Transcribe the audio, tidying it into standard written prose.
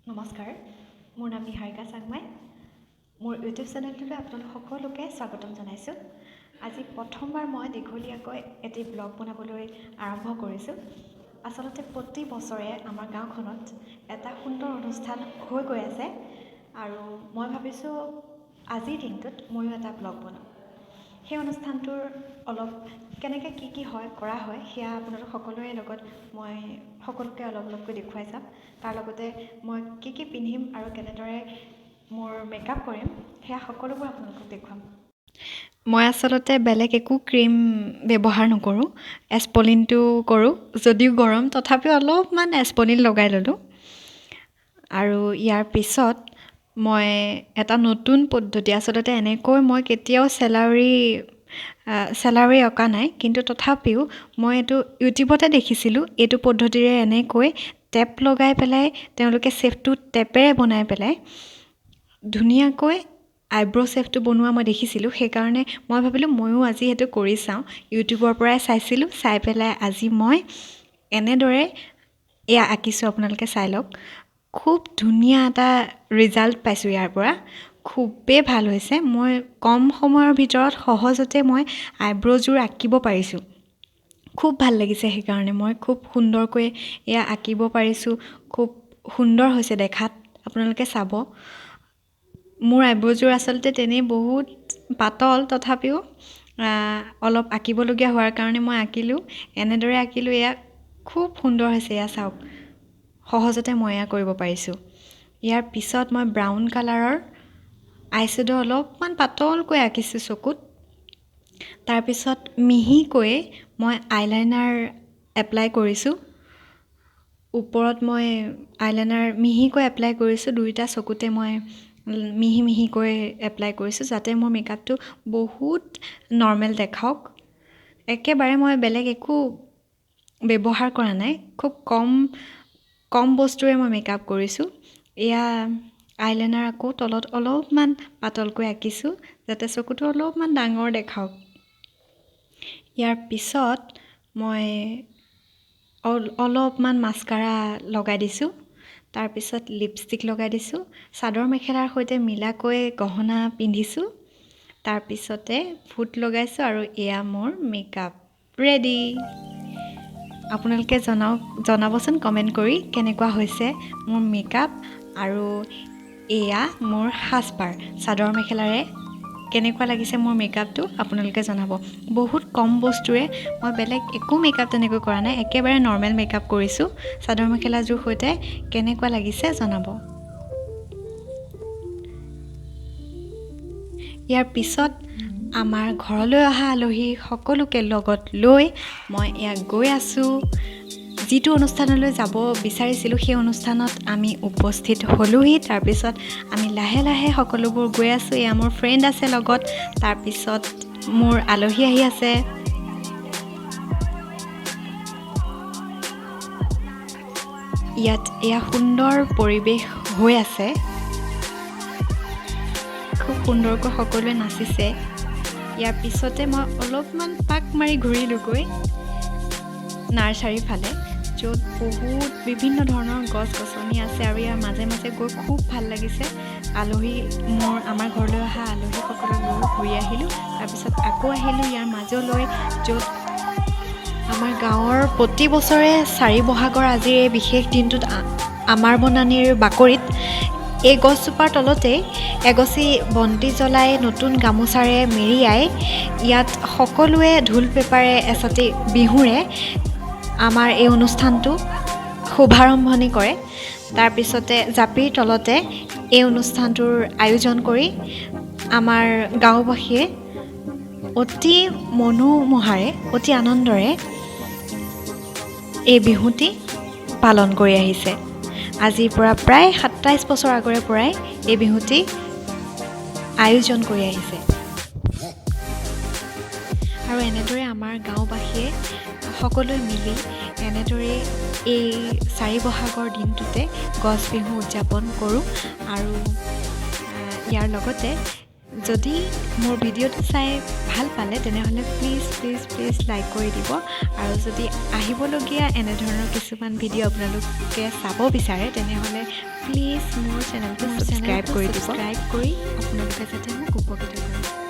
নমস্কাৰ, মোৰ নাম নিহাৰিকা চাংমাই। মোৰ ইউটিউব চেনেলটোলৈ আপোনালোক সকলোকে স্বাগতম জনাইছোঁ। আজি প্ৰথমবাৰ মই দীঘলীয়াকৈ এটি ব্লগ বনাবলৈ আৰম্ভ কৰিছোঁ। আচলতে প্ৰতি বছৰে আমাৰ গাঁওখনত এটা সুন্দৰ অনুষ্ঠান হৈ গৈ আছে আৰু মই ভাবিছোঁ আজিৰ দিনটোত ময়ো এটা ব্লগ বনাম। সেই অনুষ্ঠানটোৰ অলপ কেনেকৈ কি হয় কৰা হয় সেয়া আপোনালোক সকলোৰে লগত মই সকলোকে অলপকৈ দেখুৱাই যাম। তাৰ লগতে মই কি পিন্ধিম আৰু কেনেদৰে মোৰ মেকআপ কৰিম সেয়া সকলোবোৰ আপোনালোকক দেখুৱাম। মই আচলতে বেলেগ একো ক্ৰীম ব্যৱহাৰ নকৰোঁ। এস্পলিনটো কৰোঁ, যদিও গৰম তথাপিও অলপমান এস্পলিন লগাই ল'লোঁ। আৰু ইয়াৰ পিছত মই এটা নতুন পদ্ধতি, আচলতে এনেকৈ মই কেতিয়াও চেলাউৰি অঁকা নাই, কিন্তু তথাপিও মই এইটো ইউটিউবতে দেখিছিলোঁ। এইটো পদ্ধতিৰে এনেকৈ টেপ লগাই পেলাই তেওঁলোকে শ্বেপটো টেপেৰে বনাই পেলাই ধুনীয়াকৈ আইব্ৰ' শ্বেপটো বনোৱা মই দেখিছিলোঁ। সেইকাৰণে মই ভাবিলোঁ ময়ো আজি সেইটো কৰি চাওঁ। ইউটিউবৰ পৰাই চাইছিলোঁ, চাই পেলাই আজি মই এনেদৰে এয়া আঁকিছোঁ। আপোনালোকে চাই লওক, খুব ধুনীয়া এটা ৰিজাল্ট পাইছোঁ ইয়াৰ পৰা। খুবেই ভাল হৈছে। মই কম সময়ৰ ভিতৰত সহজতে মই আইব্ৰ'যোৰ আঁকিব পাৰিছোঁ। খুব ভাল লাগিছে, সেইকাৰণে মই খুব সুন্দৰকৈ এয়া আঁকিব পাৰিছোঁ। খুব সুন্দৰ হৈছে দেখাত, আপোনালোকে চাব। মোৰ আইব্ৰ'যোৰ আচলতে তেনেই বহুত পাতল, তথাপিও অলপ আঁকিবলগীয়া হোৱাৰ কাৰণে মই আঁকিলোঁ। এনেদৰে আঁকিলোঁ, এয়া খুব সুন্দৰ হৈছে। এয়া চাওক, সহজতে মই এয়া কৰিব পাৰিছোঁ। ইয়াৰ পিছত মই ব্ৰাউন কালাৰৰ আইশ্বেড' অলপমান পাতলকৈ আঁকিছোঁ চকুত। তাৰপিছত মিহিকৈ মই আইলাইনাৰ এপ্লাই কৰিছোঁ। ওপৰত মই আইলাইনাৰ মিহিকৈ এপ্লাই কৰিছোঁ। দুয়োটা চকুতে মই মিহিকৈ এপ্লাই কৰিছোঁ, যাতে মোৰ মেকআপটো বহুত নৰ্মেল দেখাওক। একেবাৰে মই বেলেগ একো ব্যৱহাৰ কৰা নাই। খুব কম বস্তুৰে মই মেকআপ কৰিছোঁ। এয়া আইলাইনাৰ আকৌ তলত অলপমান পাতলকৈ আঁকিছোঁ, যাতে চকুটো অলপমান ডাঙৰ দেখাওক। ইয়াৰ পিছত মই অলপমান মাস্কাৰা লগাই দিছোঁ। তাৰপিছত লিপষ্টিক লগাই দিছোঁ। চাদৰ মেখেলাৰ সৈতে মিলাকৈ গহনা পিন্ধিছোঁ। তাৰপিছতে ফুট লগাইছোঁ আৰু এয়া মোৰ মেকআপ ৰেডি। আপোনালোকে জনাবচোন কমেণ্ট কৰি কেনেকুৱা হৈছে মোৰ মেকআপ। আৰু এয়া মোৰ সাজপাৰ, চাদৰ মেখেলাৰে কেনেকুৱা লাগিছে মোৰ মেকআপটো আপোনালোকে জনাব। বহুত কম বস্তুৰে, মই বেলেগ একো মেকআপ তেনেকৈ কৰা নাই, একেবাৰে নৰ্মেল মেকআপ কৰিছোঁ। চাদৰ মেখেলাযোৰ সৈতে কেনেকুৱা লাগিছে জনাব। ইয়াৰ পিছত আমাৰ ঘৰলৈ অহা আলহী সকলোকে লগত লৈ মই এয়া গৈ আছোঁ। যিটো অনুষ্ঠানলৈ যাব বিচাৰিছিলোঁ সেই অনুষ্ঠানত আমি উপস্থিত হ'লোহি। তাৰপিছত আমি লাহে লাহে সকলোবোৰ গৈ আছোঁ। এয়া মোৰ ফ্ৰেণ্ড আছে লগত, তাৰপিছত মোৰ আলহী আহি আছে। ইয়াত এয়া সুন্দৰ পৰিৱেশ হৈ আছে। খুব সুন্দৰকৈ সকলোৱে নাচিছে। ইয়াৰ পিছতে মই অলপমান পাক মাৰি ঘূৰিলোঁগৈ নাৰ্চাৰীৰ ফালে, য'ত বহুত বিভিন্ন ধৰণৰ গছ গছনি আছে আৰু ইয়াৰ মাজে মাজে গৈ খুব ভাল লাগিছে। আমাৰ ঘৰলৈ অহা আলহীসকলক লৈ ঘূৰি আহিলোঁ। তাৰপিছত আকৌ আহিলোঁ ইয়াৰ মাজলৈ, য'ত আমাৰ গাঁৱৰ প্ৰতি বছৰে 4 বহাগৰ আজিৰ এই বিশেষ দিনটোত আমাৰ বনানীৰ বাকৰিত এই গছজোপাৰ তলতেই এগছি বন্তি জ্বলাই নতুন গামোচাৰে মেৰিয়াই ইয়াত সকলোৱে ঢোল পেঁপাৰে এচাটি বিহুৰে আমাৰ এই অনুষ্ঠানটো শুভাৰম্ভণি কৰে। তাৰপিছতে জাপিৰ তলতে এই অনুষ্ঠানটোৰ আয়োজন কৰি আমাৰ গাঁওবাসীয়ে অতি মনোমোহাৰে, অতি আনন্দৰে এই বিহুটি পালন কৰি আহিছে। আজিৰ পৰা প্ৰায় 27 বছৰ আগৰে পৰাই এই বিহুটি আয়োজন কৰি আহিছে। আৰু এনেদৰে আমাৰ গাঁওবাসীয়ে সকলোৱে মিলি এনেদৰে এই 4 বহাগৰ দিনটোতে গছ বিহু উদযাপন কৰোঁ। আৰু ইয়াৰ লগতে যদি মোৰ ভিডিঅ'টো চাই ভাল পালে তেনেহ'লে প্লিজ লাইক কৰি দিব আৰু যদি আহিবলগীয়া এনেধৰণৰ কিছুমান ভিডিঅ' আপোনালোকে চাব বিচাৰে তেনেহ'লে প্লিজ মোৰ চেনেলটো ছাবস্ক্ৰাইব কৰি দিব আপোনালোকে যাতে মোক উপকৃত কৰে